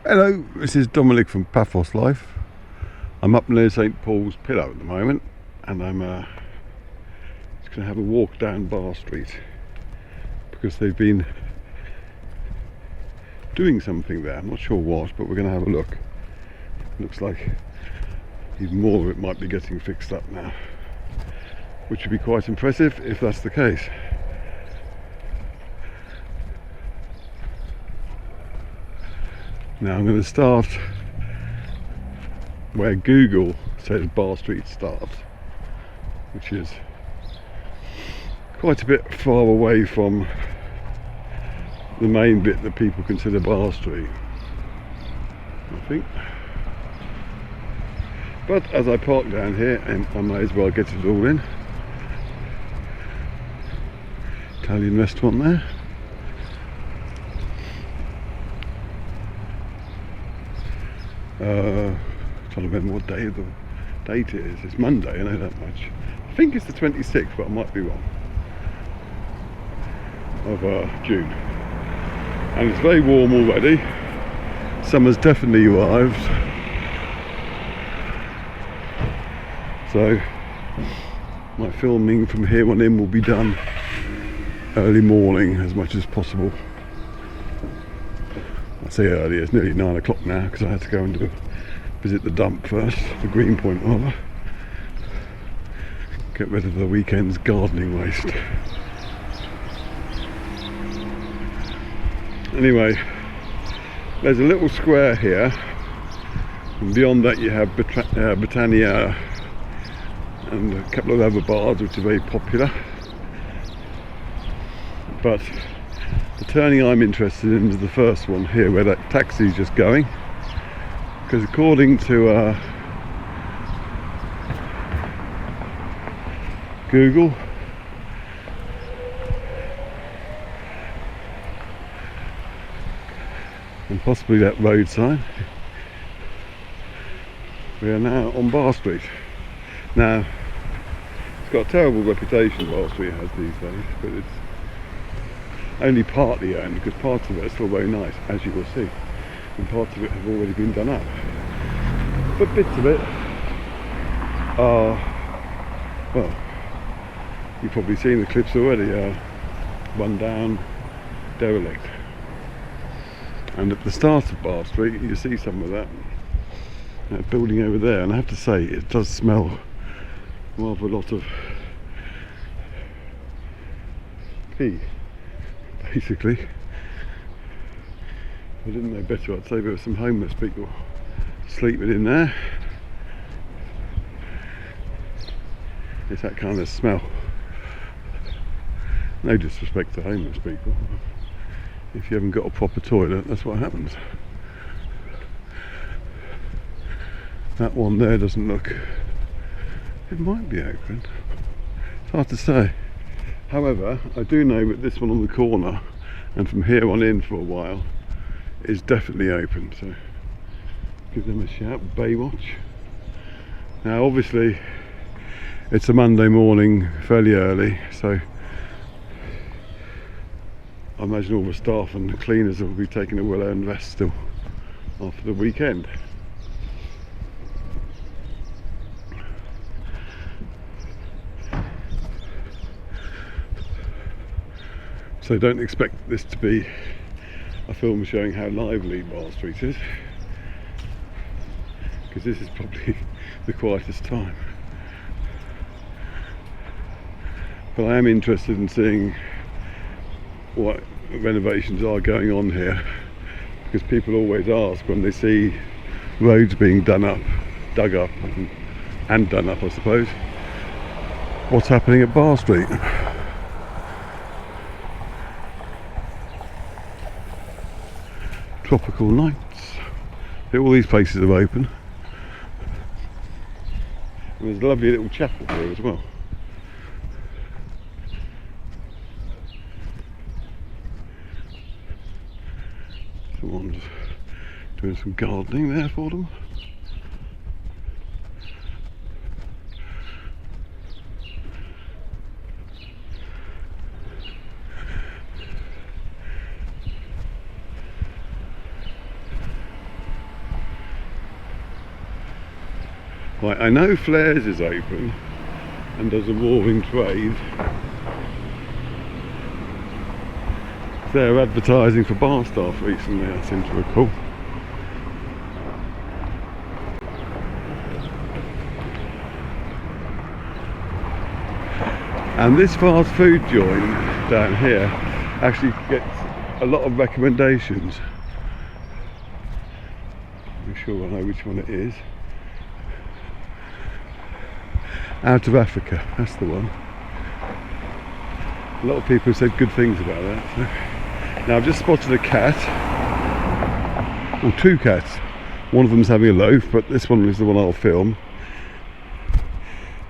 Hello, this is Dominic from Paphos Life. I'm up near St Paul's Pillow at the moment, and I'm just going to have a walk down Bar Street because they've been doing something there. I'm not sure what, but we're going to have a look. Looks like even more of it might be getting fixed up now, which would be quite impressive if that's the case. Now I'm going to start where Google says Bar Street starts, which is quite a bit far away from the main bit that people consider Bar Street, I think. But as I park down here, I may as well get it all in. Italian restaurant there. Trying to remember what day of the date it is. It's Monday, I know that much. I think it's the 26th, but I might be wrong, of June. And it's very warm already. Summer's definitely arrived. So my filming from here on in will be done early morning as much as possible. I say early, it's nearly 9 o'clock now because I had to go and visit the dump first, the Greenpoint rather. Get rid of the weekend's gardening waste. Anyway, there's a little square here, and beyond that you have Panagia and a couple of other bars which are very popular. But the turning I'm interested in is the first one here, where that taxi is just going, because according to Google, and possibly that road sign, we are now on Bar Street. Now, it's got a terrible reputation, Bar Street has these days, but it's only partly owned, because parts of it are still very nice, as you will see, and parts of it have already been done up. But bits of it are, well, you've probably seen the clips already, run down, derelict. And at the start of Bar Street you see some of that building over there, and I have to say it does smell rather a lot of pee. Basically, if I didn't know better, I'd say there were some homeless people sleeping in there. It's that kind of smell. No disrespect to homeless people. If you haven't got a proper toilet, that's what happens. That one there doesn't look... It might be open. It's hard to say. However, I do know that this one on the corner, and from here on in for a while, is definitely open, so give them a shout. Baywatch. Now obviously it's a Monday morning, fairly early, so I imagine all the staff and the cleaners will be taking a well-earned rest still after the weekend. So don't expect this to be a film showing how lively Bar Street is, because this is probably the quietest time. But I am interested in seeing what renovations are going on here, because people always ask when they see roads being dug up and done up, I suppose, what's happening at Bar Street. Tropical nights. All these places are open. And there's a lovely little chapel here as well. Someone's doing some gardening there for them. Right, I know Flares is open and does a roaring trade. They're advertising for bar staff recently, I seem to recall. And this fast food joint down here actually gets a lot of recommendations. I'm sure I know which one it is. Out of Africa, that's the one. A lot of people have said good things about that. So. Now I've just spotted a cat, or two cats. One of them's having a loaf, but this one is the one I'll film.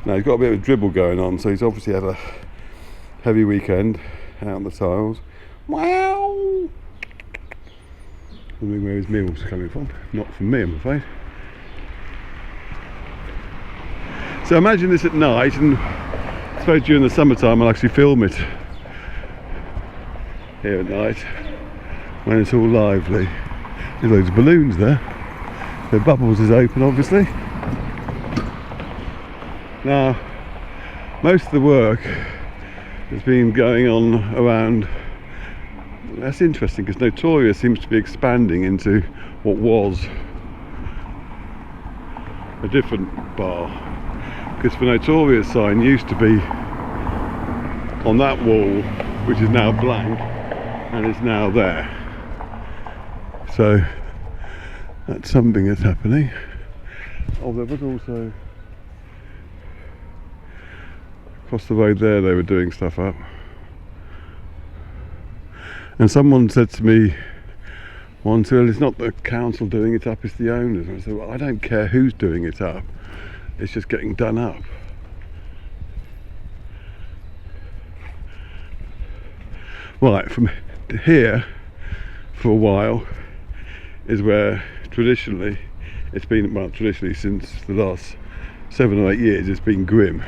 Now he's got a bit of a dribble going on, so he's obviously had a heavy weekend out on the tiles. Wow! Wondering where his meal's coming from. Not from me, I'm afraid. So imagine this at night, and I suppose during the summertime I'll actually film it here at night when it's all lively. There's loads of balloons there. The Bubbles is open, obviously. Now, most of the work has been going on around. That's interesting because Notorious seems to be expanding into what was a different bar. Because the Notorious sign used to be on that wall, which is now blank, and it's now there. So that's something that's happening. Oh, there was also across the road there they were doing stuff up. And someone said to me once, well, it's not the council doing it up, it's the owners. And I said, well, I don't care who's doing it up, it's just getting done up. Right, from here for a while is where traditionally it's been, well, traditionally since the last 7 or 8 years it's been grim.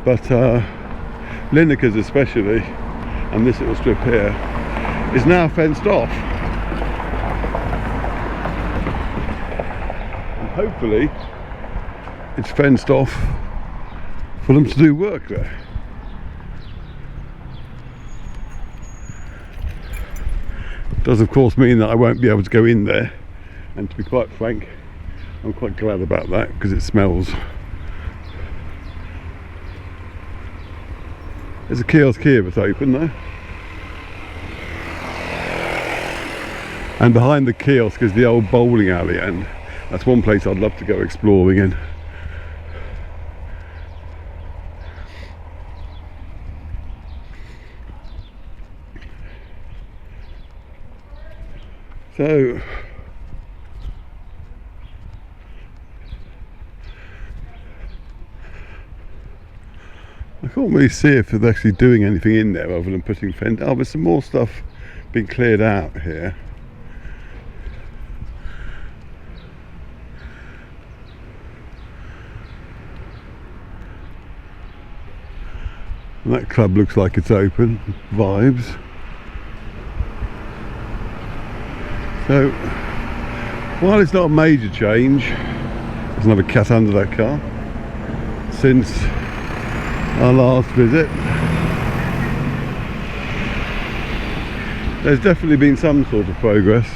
But Lineker's especially, and this little strip here, is now fenced off. And hopefully it's fenced off for them to do work there. It does of course mean that I won't be able to go in there, and to be quite frank, I'm quite glad about that because it smells. There's a kiosk here that's open though. And behind the kiosk is the old bowling alley, and that's one place I'd love to go exploring in. So I can't really see if they're actually doing anything in there other than putting fence. Oh, there's some more stuff being cleared out here. And that club looks like it's open. Vibes. So, while it's not a major change, there's another cat under that car, since our last visit, there's definitely been some sort of progress.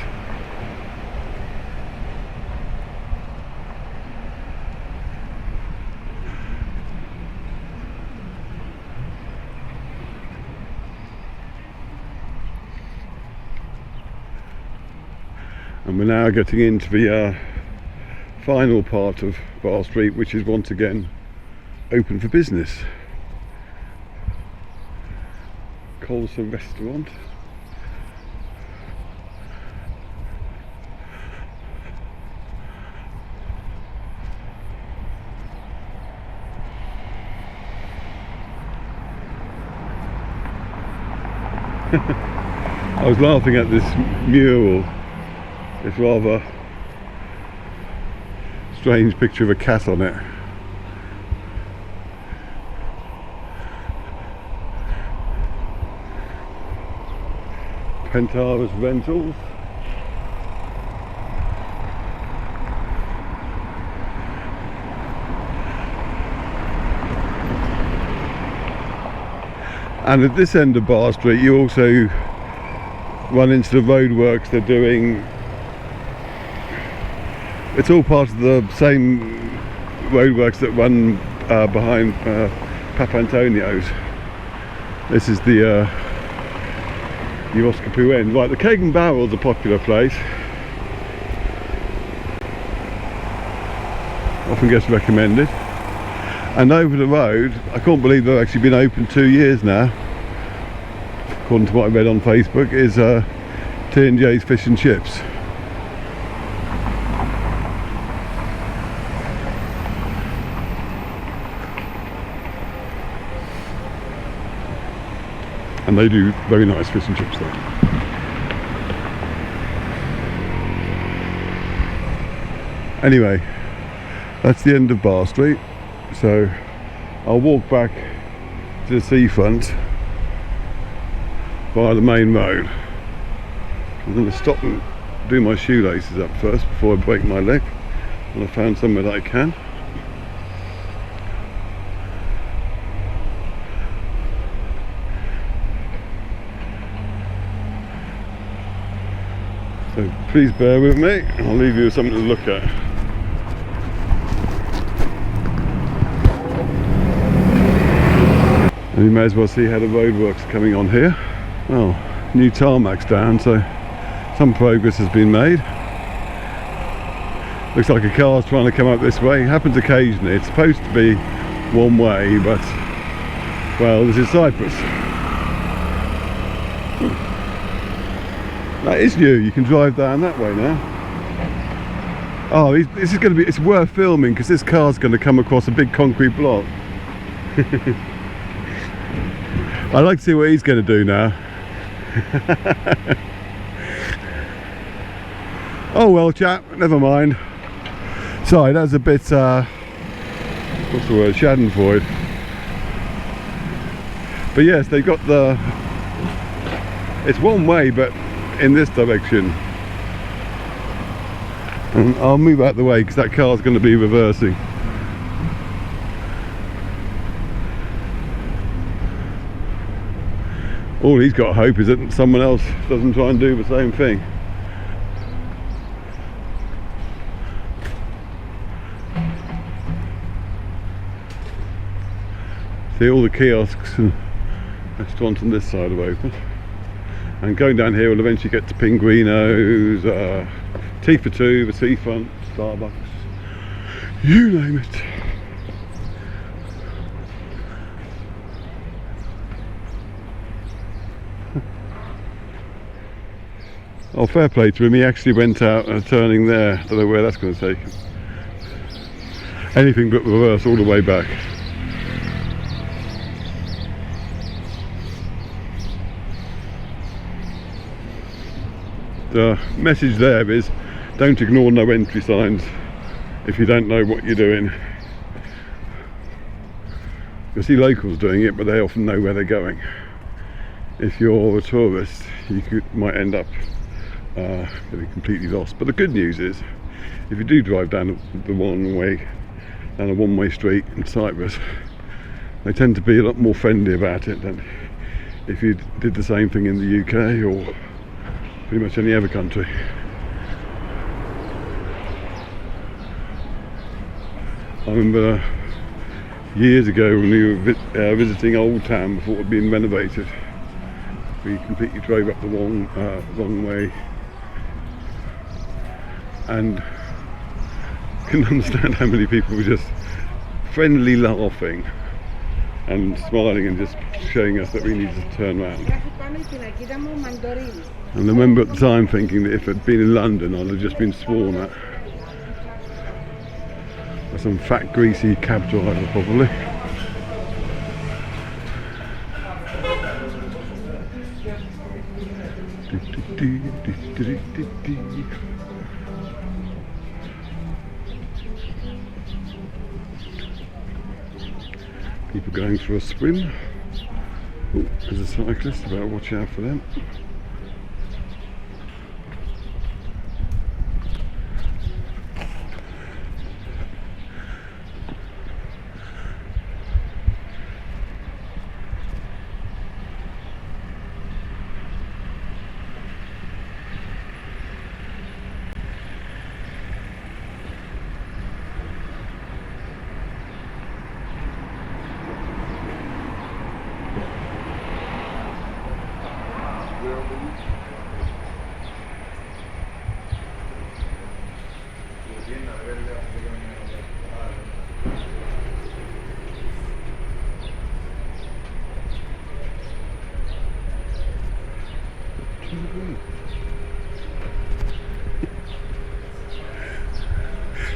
And we're now getting into the final part of Bar Street, which is once again open for business. Akoursos restaurant. I was laughing at this mural. It's rather strange picture of a cat on it. Pentara's Rentals. And at this end of Bar Street you also run into the Roadworks. They're doing, it's all part of the same Roadworks that run behind Papantonio's. This is the Euroscopy end. Right, the Keg and Barrel's a popular place. Often gets recommended. And over the road, I can't believe they've actually been open 2 years now, according to what I read on Facebook, is T&J's Fish and Chips. And they do very nice fish and chips there. Anyway, that's the end of Bar Street. So I'll walk back to the seafront via the main road. I'm going to stop and do my shoelaces up first before I break my leg, and I found somewhere that I can. So please bear with me, I'll leave you with something to look at. And you may as well see how the roadworks are coming on here. Well, new tarmac's down, so some progress has been made. Looks like a car's trying to come up this way. It happens occasionally. It's supposed to be one way, but well, this is Cyprus. That is new. You can drive down that way now. Oh, this is going to be, it's worth filming because this car's going to come across a big concrete block. I'd like to see what he's going to do now. Oh well, chap, never mind. Sorry, that's a bit, what's the word, schadenfreude. But yes, they've got the, it's one way, but in this direction. And I'll move out the way because that car's going to be reversing. All he's got hope is that someone else doesn't try and do the same thing. See, all the kiosks and restaurants on this side are open. And going down here will eventually get to Pinguino's, Tea for Two, the seafront, Starbucks, you name it. Oh, fair play to him, he actually went out and turning there. Don't know where that's going to take him. Anything but reverse all the way back. The message there is, don't ignore no entry signs if you don't know what you're doing. You'll see locals doing it, but they often know where they're going. If you're a tourist, you might end up getting completely lost. But the good news is, if you do drive down a one-way street in Cyprus, they tend to be a lot more friendly about it than if you did the same thing in the UK or pretty much any other country. I remember years ago when we were visiting Old Town before it had been renovated, we completely drove up the wrong way, and couldn't understand how many people were just friendly laughing and smiling and just showing us that we needed to turn around. And I remember at the time thinking that if I'd been in London I'd have just been sworn at by some fat greasy cab driver probably. People going for a swim. Oh, there's a cyclist, better watch out for them.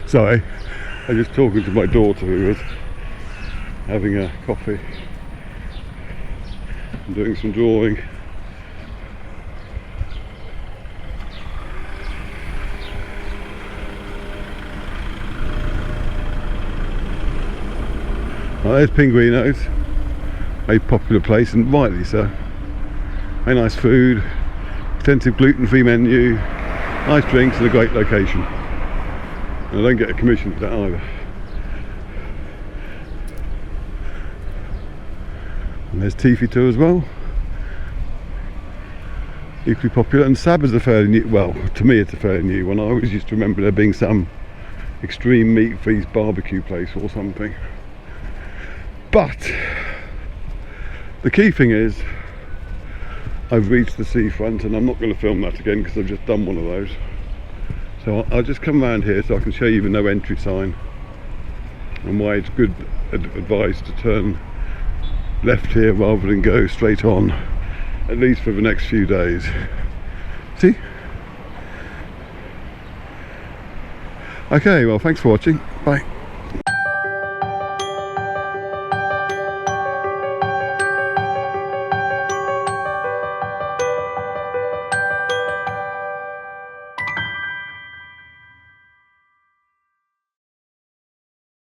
Sorry, I was just talking to my daughter who was having a coffee and doing some drawing. Well, there's Pinguino's, a popular place, and rightly so. Very nice food, extensive gluten-free menu, nice drinks, and a great location. And I don't get a commission for that either. And there's Tifitou as well, equally popular. And Saba's a fairly new, well, to me it's a fairly new one. I always used to remember there being some extreme meat feast barbecue place or something. But the key thing is I've reached the seafront, and I'm not going to film that again because I've just done one of those. So I'll just come around here so I can show you the no entry sign and why it's good advice to turn left here rather than go straight on, at least for the next few days. See? Okay, well, thanks for watching. Bye.